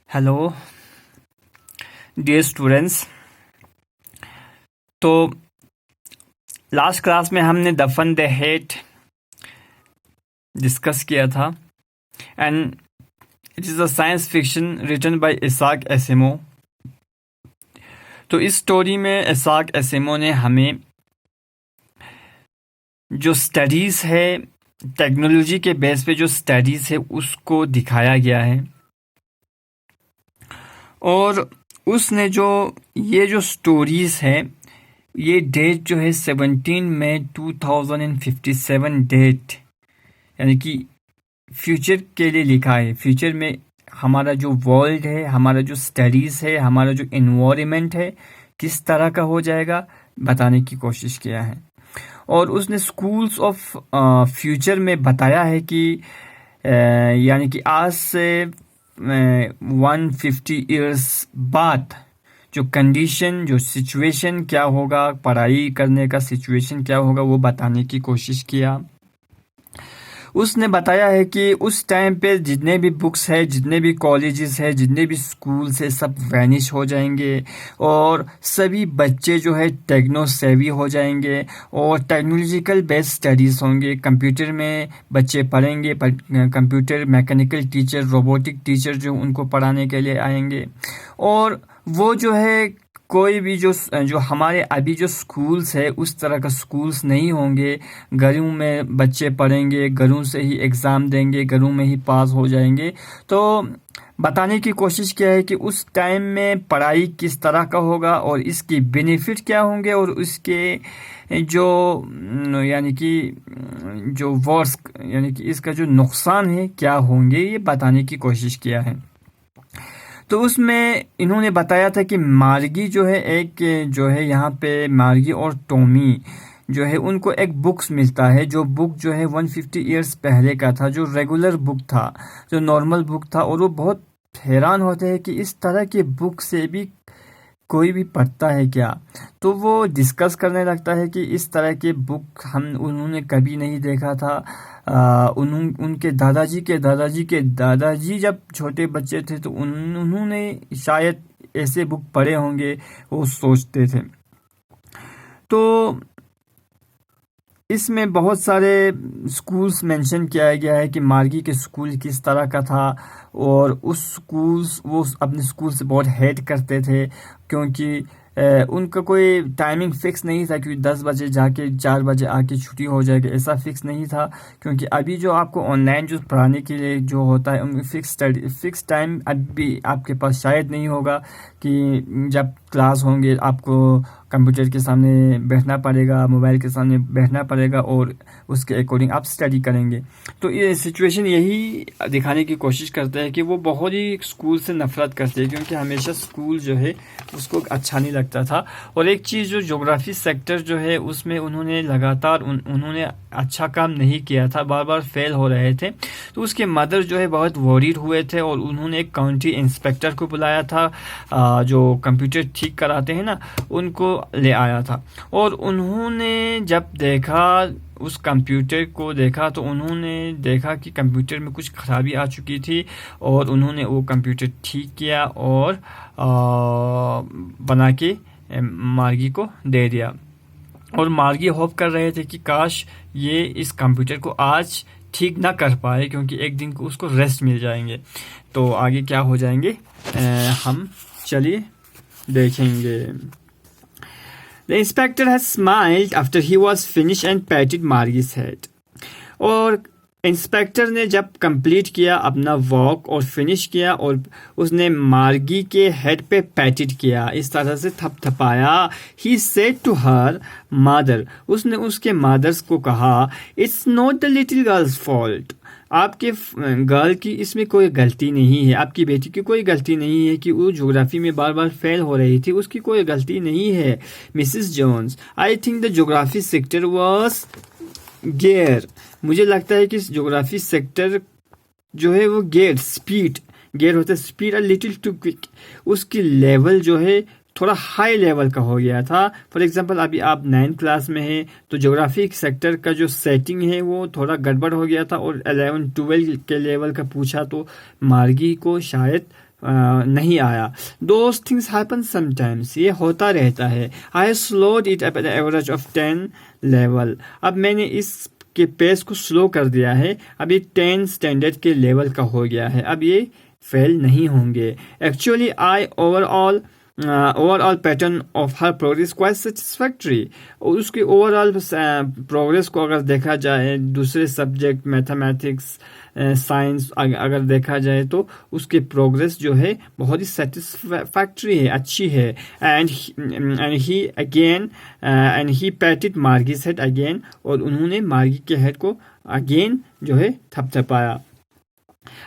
Hello dear students. तो last class में हमने दफन द हेट डिस्कस किया था and it is a science fiction written by Isaac Asimov. तो इस स्टोरी में इसाक एसिमो ने हमें जो स्टडीज़ है, टेक्नोलॉजी के बेस पे जो स्टडीज़ है उसको दिखाया गया है और उसने ये जो स्टोरीज़ है ये डेट जो है 17 मई 2057 डेट, यानी कि फ्यूचर के लिए लिखा है। फ्यूचर में हमारा जो वर्ल्ड है, हमारा जो स्टडीज़ है, हमारा जो एनवायरनमेंट है किस तरह का हो जाएगा बताने की कोशिश किया है। और उसने स्कूल्स ऑफ फ्यूचर में बताया है कि यानी कि आज से 150 ईयर्स बाद जो कंडीशन, जो सिचुएशन क्या होगा, पढ़ाई करने का सिचुएशन क्या होगा, वो बताने की कोशिश किया। उसने बताया है कि उस टाइम पे जितने भी बुक्स है, जितने भी कॉलेजेस है, जितने भी स्कूल्स है, सब वैनिश हो जाएंगे और सभी बच्चे जो है टेक्नो सेवी हो जाएंगे और टेक्नोलॉजिकल बेस्ड स्टडीज़ होंगे। कंप्यूटर में बच्चे पढ़ेंगे, computer mechanical teacher, robotic teacher जो उनको पढ़ाने के लिए आएंगे। और वो जो है कोई भी जो हमारे अभी जो स्कूल्स है उस तरह का स्कूल्स नहीं होंगे। घरों में बच्चे पढ़ेंगे, घरों से ही एग्ज़ाम देंगे, घरों में ही पास हो जाएंगे। तो बताने की कोशिश किया है कि उस टाइम में पढ़ाई किस तरह का होगा और इसके बेनिफिट क्या होंगे और उसके जो यानी कि जो वर्स यानी कि इसका जो नुकसान है क्या होंगे, ये बताने की कोशिश किया है। तो उसमें इन्होंने बताया था कि मार्गी जो है एक जो है यहाँ पे मार्गी और टॉमी जो है उनको एक बुक्स मिलता है, जो बुक जो है 150 ईयर्स पहले का था, जो रेगुलर बुक था, जो नॉर्मल बुक था। और वो बहुत हैरान होते हैं कि इस तरह के बुक से भी कोई भी पढ़ता है क्या। तो वो डिस्कस करने लगता है कि इस तरह के बुक उन्होंने कभी नहीं देखा था। उनके दादाजी के दादाजी के दादाजी जब छोटे बच्चे थे तो उन्होंने शायद ऐसे बुक पढ़े होंगे, वो सोचते थे। तो इसमें बहुत सारे स्कूल्स मेंशन किया गया है कि मार्गी के स्कूल किस तरह का था और वो अपने स्कूल से बहुत हेट करते थे क्योंकि उनका कोई टाइमिंग फिक्स नहीं था कि 10 बजे जाके 4 बजे आके छुट्टी हो जाएगी, ऐसा फिक्स नहीं था। क्योंकि अभी जो आपको ऑनलाइन जो पढ़ाने के लिए जो होता है उनमें फिक्स टाइम अभी आपके पास शायद नहीं होगा कि जब क्लास होंगे आपको कंप्यूटर के सामने बैठना पड़ेगा, मोबाइल के सामने बैठना पड़ेगा और उसके अकॉर्डिंग आप स्टडी करेंगे। तो ये सिचुएशन यही दिखाने की कोशिश करता है कि वो बहुत ही स्कूल से नफरत करते हैं क्योंकि हमेशा स्कूल जो है उसको अच्छा नहीं लगता था। और एक चीज़ जो ज्योग्राफी सेक्टर जो है उसमें उन्होंने लगातार उन्होंने अच्छा काम नहीं किया था, बार बार फेल हो रहे थे। तो उसके मदर जो है बहुत वरीड हुए थे और उन्होंने एक काउंटी इंस्पेक्टर को बुलाया था, जो कंप्यूटर ठीक कराते हैं ना, उनको ले आया था। और उन्होंने जब देखा, उस कंप्यूटर को देखा, तो उन्होंने देखा कि कंप्यूटर में कुछ खराबी आ चुकी थी और उन्होंने वो कंप्यूटर ठीक किया और बना के मार्गी को दे दिया। और मार्गी होप कर रहे थे कि काश ये इस कंप्यूटर को आज ठीक ना कर पाए क्योंकि एक दिन को उसको रेस्ट मिल जाएंगे। तो आगे क्या हो जाएंगे हम चलिए देखेंगे। The inspector had smiled after he was finished and patted Margie's head. और इंस्पेक्टर ने जब कंप्लीट किया अपना वॉक और फिनिश किया और उसने मार्गी के हेड पे पैटेड किया, इस तरह से थपथपाया। He said to her mother, उसने उसके मदर्स को कहा, It's not the little girl's fault. आपके गर्ल की इसमें कोई गलती नहीं है, आपकी बेटी की कोई गलती नहीं है कि वो ज्योग्राफी में बार बार फेल हो रही थी, उसकी कोई गलती नहीं है। Mrs Jones, I think the geography sector was गेयर। मुझे लगता है कि ज्योग्राफी सेक्टर जो है वो गेयर होता है speed, a little too quick. उसकी लेवल जो है थोड़ा हाई लेवल का हो गया था। फॉर एग्जांपल अभी आप 9th क्लास में हैं तो ज्योग्राफी सेक्टर का जो सेटिंग है वो थोड़ा गड़बड़ हो गया था, और 11-12 के लेवल का पूछा तो मार्गी को शायद नहीं आया। दोज थिंग्स हैपन समटाइम्स, ये होता रहता है। I slowed it at average of 10 level. अब मैंने इस के पेस को स्लो कर दिया है, अब ये 10 स्टैंडर्ड के लेवल का हो गया है, अब ये फेल नहीं होंगे। Actually I overall pattern of her progress quite satisfactory. और उसकी ओवरऑल प्रोग्रेस को अगर देखा जाए, दूसरे सब्जेक्ट मैथमेटिक्स साइंस अगर देखा जाए तो उसकी प्रोग्रेस जो है बहुत ही सेटिस्फैक्ट्री है, अच्छी है। And he patted Margie's head again, और उन्होंने मार्गी के हेड को अगेन जो है थपथपाया।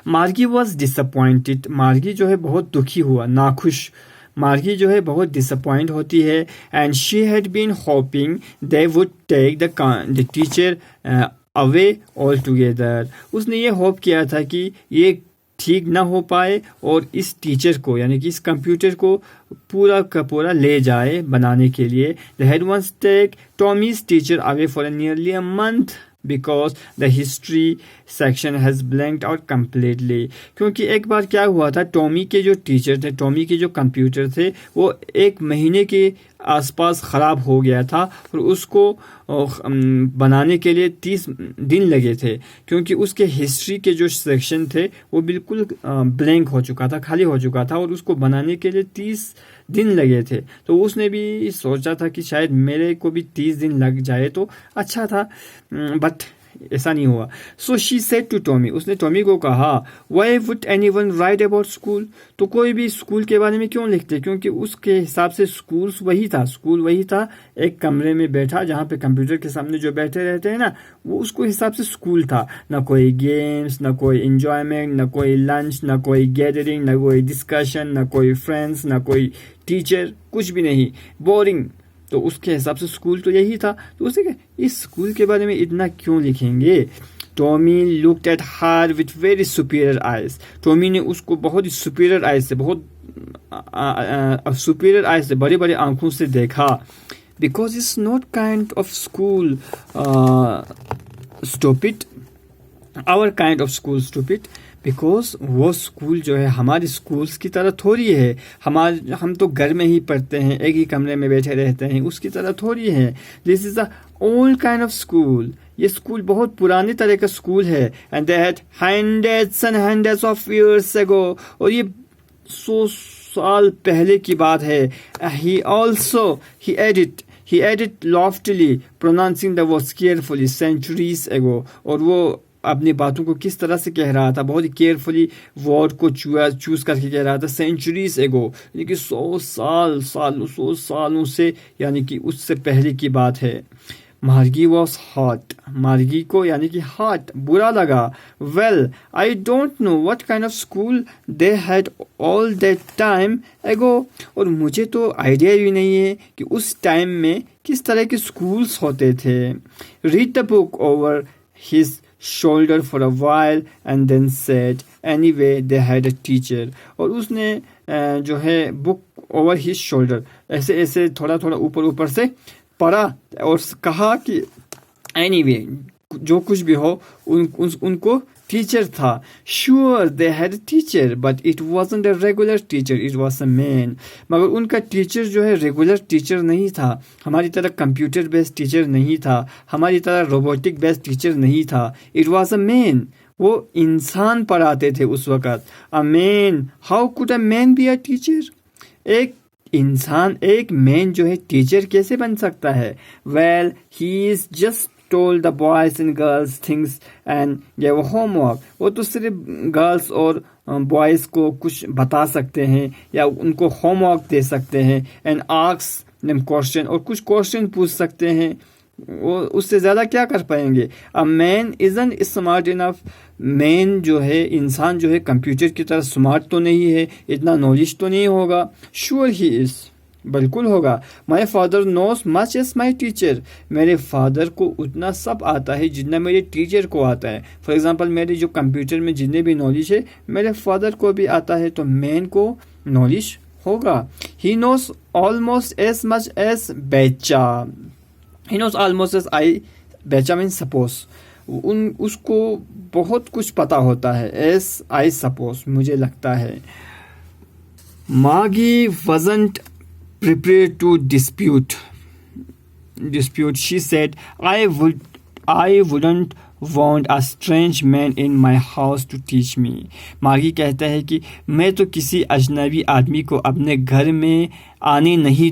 मार्गी वॉज डिसअपॉइंटेड, मार्गी जो है बहुत दुखी हुआ, नाखुश। मार्गी जो है बहुत डिसअपॉइंट होती है। And she had been hoping they would take the teacher away altogether. उसने ये होप किया था कि ये ठीक ना हो पाए और इस टीचर को यानी कि इस कंप्यूटर को पूरा का पूरा ले जाए बनाने के लिए। They had once take Tommy's teacher away for nearly a month because the history section has blanked out completely। क्योंकि एक बार क्या हुआ था, टॉमी के जो टीचर थे, टॉमी के जो कंप्यूटर थे, वो 1 महीने के आसपास ख़राब हो गया था और उसको बनाने के लिए 30 दिन लगे थे, क्योंकि उसके हिस्ट्री के जो सेक्शन थे वो बिल्कुल ब्लैंक हो चुका था, खाली हो चुका था, और उसको बनाने के लिए 30 दिन लगे थे। तो उसने भी सोचा था कि शायद मेरे को भी 30 दिन लग जाए तो अच्छा था, बट ऐसा नहीं हुआ। So she said to Tommy, उसने टॉमी को कहा, why would anyone write about school, तो कोई भी स्कूल के बारे में क्यों लिखते, क्योंकि उसके हिसाब से स्कूल वही था, एक कमरे में बैठा जहाँ पे कंप्यूटर के सामने जो बैठे रहते हैं ना, वो उसको हिसाब से स्कूल था। ना कोई गेम्स, ना कोई इंजॉयमेंट, ना कोई लंच, ना कोई गैदरिंग, ना कोई डिस्कशन, ना कोई फ्रेंड्स, ना कोई टीचर, कुछ भी नहीं, बोरिंग। तो उसके हिसाब से स्कूल तो यही था। तो उसने कहा इस स्कूल के बारे में इतना क्यों लिखेंगे। Tommy looked at her with very superior eyes, Tommy ने उसको बहुत ही सुपीरियर आइज से, बहुत सुपीरियर आइज से, बड़े बड़े आंखों से देखा। Because it's not kind of school stupid, our kind of school stupid. Because वो स्कूल जो है हमारे स्कूल्स की तरह थोड़ी है, हम तो घर में ही पढ़ते हैं, एक ही कमरे में बैठे रहते हैं, उसकी तरह थोड़ी है। This is a old kind of school, ये स्कूल बहुत पुराने तरह का स्कूल है। And they had hundreds and hundreds of years ago, और ये 100 साल पहले की बात है। He added loftily, pronouncing the words carefully, centuries ago, और वो अपनी बातों को किस तरह से कह रहा था, बहुत ही केयरफुली वर्ड को चूज करके कह रहा था, सेंचुरीज एगो, यानी कि 100 सालों से, यानी कि उससे पहले की बात है। मार्गी वॉज हॉट, मार्गी को यानी कि हॉट बुरा लगा। Well I don't know what kind of school they had all that time एगो, और मुझे तो आइडिया भी नहीं है कि उस टाइम में किस तरह के स्कूल्स होते थे। Read the book over his shoulder for a while and then said anyway they had a teacher, और उसने जो है बुक ओवर हिज शोल्डर ऐसे थोड़ा ऊपर से पढ़ा और कहा कि anyway जो कुछ भी हो उनको टीचर था। Sure they had teacher but it wasn't a regular teacher, it was a man. मगर उनका टीचर जो है रेगुलर टीचर नहीं था, हमारी तरह कंप्यूटर बेस्ड टीचर नहीं था, हमारी तरह रोबोटिक बेस्ड टीचर नहीं था। इट वाज अ मैन, वो इंसान पढ़ाते थे उस वक़्त। A man, how could a man be a teacher, एक इंसान, एक मैन जो है टीचर कैसे बन सकता है। Well he is just told the boys and girls things and gave homework, वो तो सिर्फ गर्ल्स और बॉयज़ को कुछ बता सकते हैं या उनको होमवर्क दे सकते हैं। एंड आस्क देम क्वेश्चन, और कुछ क्वेश्चन पूछ सकते हैं, वो उससे ज़्यादा क्या कर पाएंगे। A man isn't smart enough, man जो है, इंसान जो है कंप्यूटर की तरह स्मार्ट तो नहीं है, इतना नॉलेज तो नहीं होगा। श्योर ही इज़, बिल्कुल होगा। My father knows much as my teacher, मेरे फादर को उतना सब आता है जितना मेरे टीचर को आता है। फॉर एग्जांपल मेरे जो कंप्यूटर में जितने भी नॉलेज है मेरे फादर को भी आता है, तो मैन को नॉलेज होगा। He knows almost as much as betcha. He knows almost as I, betcha mean suppose, उसको बहुत कुछ पता होता है। एज आई सपोज, मुझे लगता है। मागी wasn't prepared to dispute. She said, I wouldn't want a strange man in my house to teach me. मागी कहता है कि मैं तो किसी अजनबी आदमी को अपने घर में आने नहीं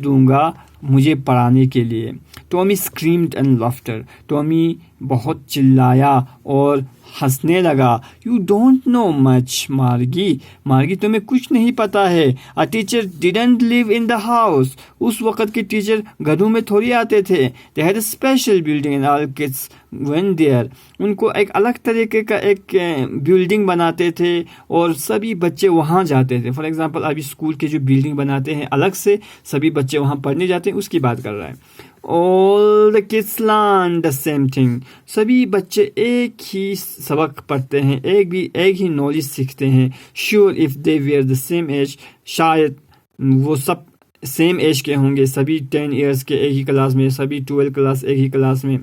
दूंगा मुझे पढ़ाने के लिए। Tommy screamed and laughter. Tommy बहुत चिल्लाया और हंसने लगा। यू डोंट नो मच मार्गी तुम्हें कुछ नहीं पता है। A teacher didn't live in the house. उस वक़्त के टीचर घरों में थोड़ी आते थे। They had a special building and all kids went there. उनको एक अलग तरीके का एक बिल्डिंग बनाते थे और सभी बच्चे वहाँ जाते थे। फॉर एग्जांपल अभी स्कूल के जो बिल्डिंग बनाते हैं अलग से, सभी बच्चे वहाँ पढ़ने जाते हैं, उसकी बात कर रहा है। All the kids learn the same thing. सभी बच्चे एक ही सबक पढ़ते हैं, एक ही नॉलेज सीखते हैं। Sure, if they were the same age, शायद वो सब सेम एज के होंगे, सभी 10 years के एक ही क्लास में, सभी 12 क्लास एक ही क्लास में,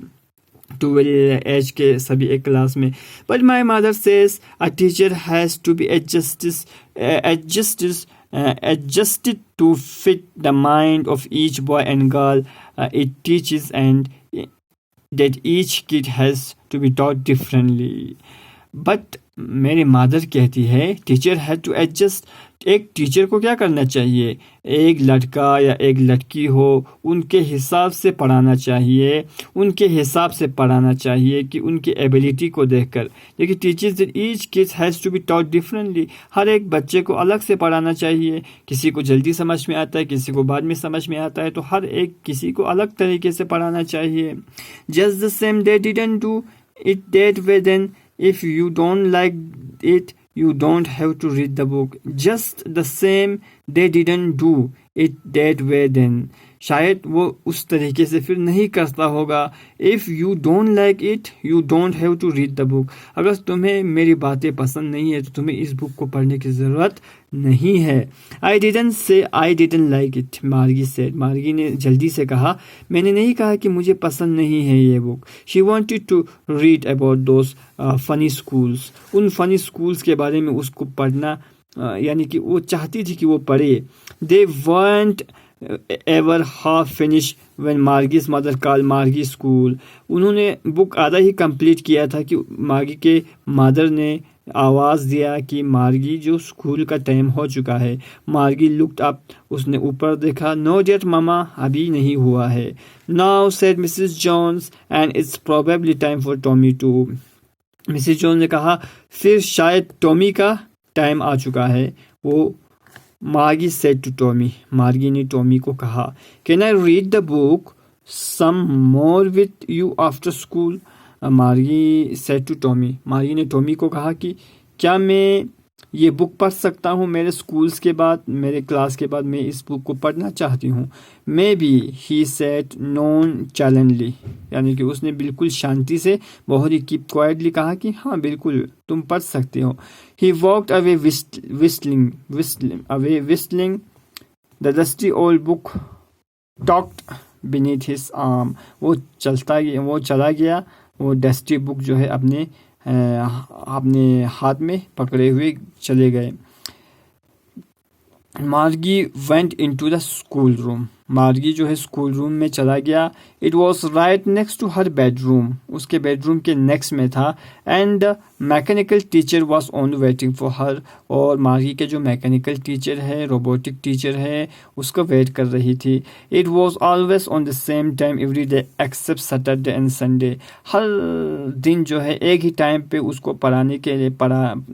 12 एज के सभी एक क्लास में। But my mother says a teacher has to be adjusted to fit the mind of each boy and girl it teaches, and that each kid has to be taught differently. But मेरी mother कहती है teacher had to adjust. एक teacher को क्या करना चाहिए, एक लड़का या एक लड़की हो उनके हिसाब से पढ़ाना चाहिए कि उनकी एबिलिटी को देखकर। लेकिन teachers that each kid has to be taught differently. हर एक बच्चे को अलग से पढ़ाना चाहिए। किसी को जल्दी समझ में आता है, किसी को बाद में समझ में आता है, तो हर एक किसी को अलग तरीके से पढ़ाना चाहिए। Just the same they didn't do it that way then if you don't like it you don't have to read the book. Just the same they didn't do it that way then. शायद वो उस तरीके से फिर नहीं करता होगा। If you don't like it you don't have to read the book. अगर तुम्हें मेरी बातें पसंद नहीं है तो तुम्हें इस बुक को पढ़ने की ज़रूरत नहीं है। I didn't say I didn't like it, मार्गी said. मार्गी ने जल्दी से कहा, मैंने नहीं कहा कि मुझे पसंद नहीं है ये book. She wanted to read about those funny schools. उन funny schools के बारे में उसको पढ़ना, यानी कि वो चाहती थी कि वो पढ़े। They weren't ever half finished when Margie's mother called Margie school. उन्होंने बुक आधा ही कंप्लीट किया था कि मार्गी के मदर ने आवाज़ दिया कि मार्गी जो स्कूल का टाइम हो चुका है। मार्गी लुक्ड अप, उसने ऊपर देखा। नो डेट मामा, अभी नहीं हुआ है। Now said Mrs Jones and it's probably time for Tommy too. Mrs Jones ने कहा फिर शायद टॉमी का टाइम आ चुका है। वो मार्गी सेड टू टॉमी, मार्गी ने टॉमी को कहा, can I read the book some more with you after school. Margie said to Tommy, Margie ने टॉमी को कहा कि क्या मैं ये बुक पढ़ सकता हूँ मेरे स्कूल्स के बाद, मेरे क्लास के बाद मैं इस बुक को पढ़ना चाहती हूँ। Maybe he said nonchalantly, यानी कि उसने बिल्कुल शांति से, बहुत ही कीप क्वाइटली कहा कि हाँ बिल्कुल तुम पढ़ सकते हो। He walked away whistling the dusty old book talked beneath his arm. वो चला गया, वो डस्टी बुक जो है अपने हाथ में पकड़े हुए चले गए। Margie went into the school room. Margie जो है स्कूल रूम में चला गया। It was right next to her bedroom, उसके बेडरूम के नेक्स्ट में था। And the mechanical teacher was on waiting for her, और मार्गी के जो मैकेनिकल टीचर है, रोबोटिक टीचर है, उसको वेट कर रही थी। It was always on the same time every day except Saturday and Sunday. हर दिन जो है एक ही टाइम पे उसको पढ़ाने के लिए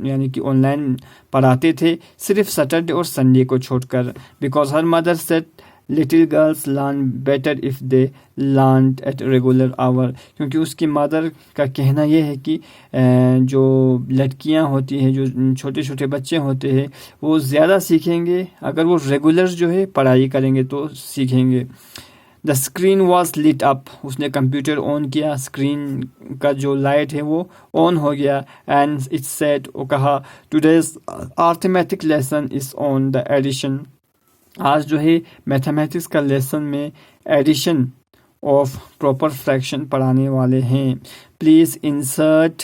यानी कि ऑनलाइन पढ़ाते थे, सिर्फ सैटरडे और संडे को छोड़कर। Because her mother said little girls learn better if they learn at regular hour. क्योंकि उसकी मदर का कहना यह है कि जो लड़कियां होती हैं, जो छोटे छोटे बच्चे होते हैं, वो ज़्यादा सीखेंगे अगर वो रेगुलर जो है पढ़ाई करेंगे तो सीखेंगे। The screen was lit up, उसने कंप्यूटर ऑन किया, स्क्रीन का जो लाइट है वो ऑन हो गया। एंड इट सेड, वो कहा, today's arithmetic lesson is on the addition, आज जो है मैथमेटिक्स का लेसन में एडिशन ऑफ प्रॉपर फ्रैक्शन पढ़ाने वाले हैं। Please insert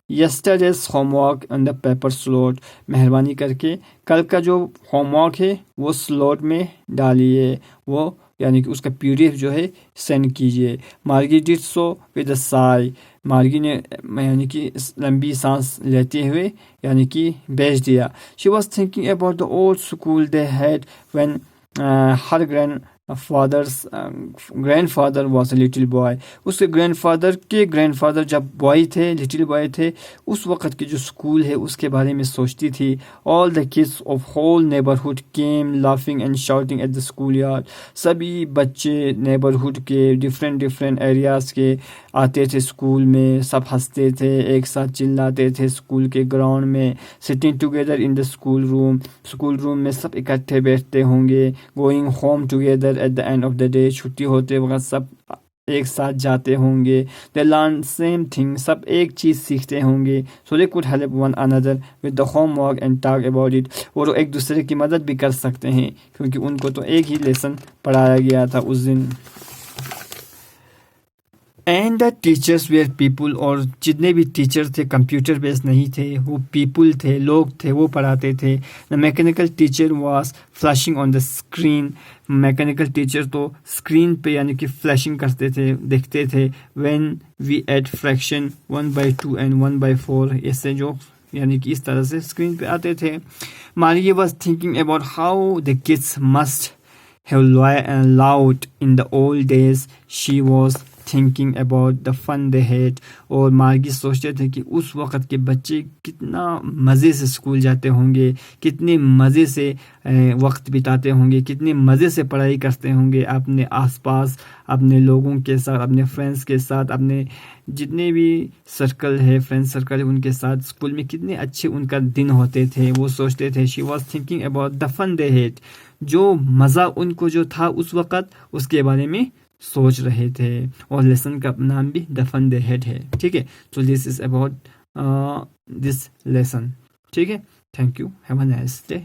yesterday's homework on the paper slot, मेहरबानी करके कल का जो होमवर्क है वो स्लॉट में डालिए, वो यानी कि उसका पीडीएफ जो है सेंड कीजिए। मार्गी did so with a Sai, मार्गी ने यानी कि लंबी सांस लेते हुए यानी कि भेज दिया। She was thinking about the old school they had when her grandfather was a little boy, उसके ग्रैंडफादर जब बॉय थे, लिटिल बॉय थे, उस वक़्त की जो स्कूल है उसके बारे में सोचती थी। All the kids of whole neighbourhood came laughing and shouting at the school yard, सभी बच्चे नेबरहुड के डिफरेंट एरियाज़ के आते थे स्कूल में, सब हंसते थे, एक साथ चिल्लाते थे स्कूल के ग्राउंड में। Sitting together in the school room में सब इकट्ठे बैठते होंगे। Going home together at the end of the day, छुट्टी होते वक्त सब एक साथ जाते होंगे। दे लर्न सेम थिंग, सब एक चीज़ सीखते होंगे। So they could help one another with the homework and talk about it, और एक दूसरे की मदद भी कर सकते हैं क्योंकि उनको तो एक ही लेसन पढ़ाया गया था उस दिन। And the teachers were people, और जितने भी टीचर थे कंप्यूटर बेस्ड नहीं थे, वो पीपुल थे, लोग थे, वो पढ़ाते थे। The mechanical teacher was flashing on the screen, mechanical teacher तो स्क्रीन पे यानी कि फ्लैशिंग करते थे, देखते थे। When we add fraction 1/2 and 1/4, ऐसे जो यानी कि इस तरह से स्क्रीन पे आते थे। Maria was thinking about how the kids must have loved in the old days, she was thinking about the fun they had, और मार्गी सोचते थे कि उस वक़्त के बच्चे कितना मज़े से स्कूल जाते होंगे, कितने मज़े से वक्त बिताते होंगे, कितने मज़े से पढ़ाई करते होंगे अपने आसपास, अपने लोगों के साथ, अपने फ्रेंड्स के साथ, अपने जितने भी सर्कल है, फ्रेंड सर्कल है, उनके साथ स्कूल में कितने अच्छे उनका दिन होते थे, वो सोचते थे। She was thinking about the fun they had, जो मज़ा उनको जो था उस वक़्त, उसके बारे में सोच रहे थे। और लेसन का नाम भी द फन दे हैड है, ठीक है। So this is about this lesson, ठीक है। Thank you, have a nice day.